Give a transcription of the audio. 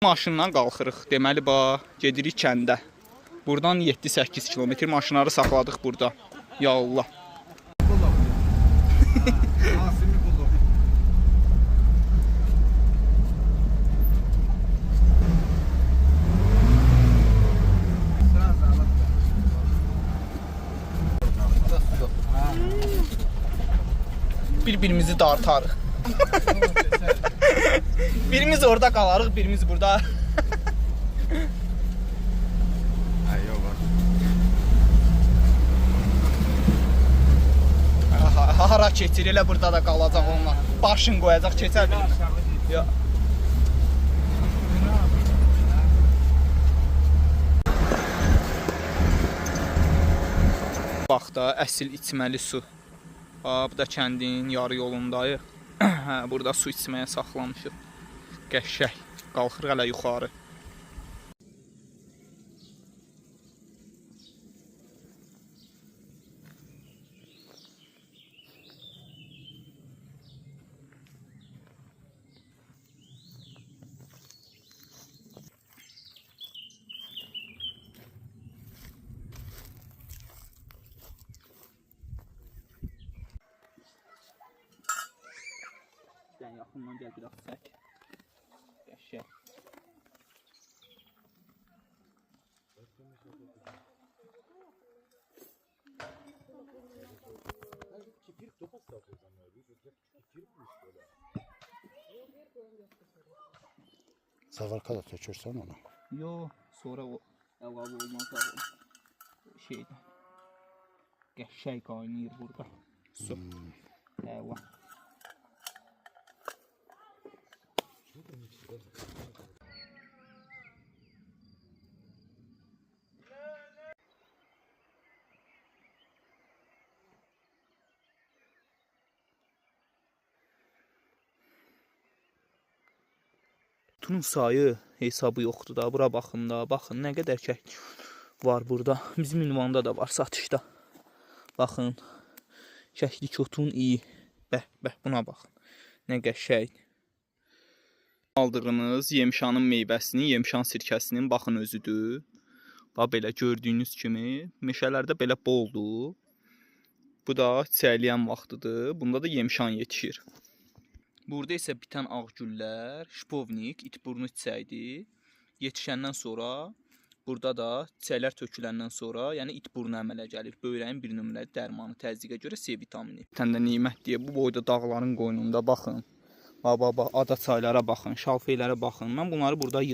Maşınla qalxırıq. Deməli, gedirik kəndə. Buradan 7-8 kilometr maşınları saxladıq burada. Ya Allah. Bir-birimizi dartarıq. Birimiz orada qalarıq, birimiz burada. Hara keçir, elə burada da qalacaq onunla. Başın qoyacaq, keçər bilir. Bax da, əsl içməli su. Bu da kəndin yarı yolundayıq. Burada su içməyə saxlamışıq. Qəşəng. Qalxırıq hələ yuxarı. Sən yaxından gəl, biraz çək. Qəşəng. Zavarka da tökürsən ona. Yox, sonra o əlavə olmaz şeydə. Qəşəng qaynayır burada. Su. Əla. Tunun sayı hesabı yoxdur da. Bura baxın da. Baxın nə qədər kək var burada. Bizim ünvanda da var satışda. Baxın. Kəkli kotun iyi. Bəh, buna baxın. Nə qəşəng. Aldığınız yemşanın meyvəsinin, yemşan sirkəsinin baxın özüdür. Bax belə gördüyünüz kimi meşələrdə belə boldur. Bu da çiçəkləyən vaxtıdır. Bunda da yemşan yetişir. Burada isə bitən ağ güllər, şpovnik, itburnu çiçəyidir. Yetişəndən sonra, burada da çiçəklər töküləndən sonra, yəni itburnu əmələ gəlir. Böyrəyin bir nömrəli dərmanı, təzyiqə görə C vitamini. Bir tane də nimət deyə bu boyda dağların qoynunda baxın. Ada çaylara baxın, şalfeylərə baxın. Mən bunları burada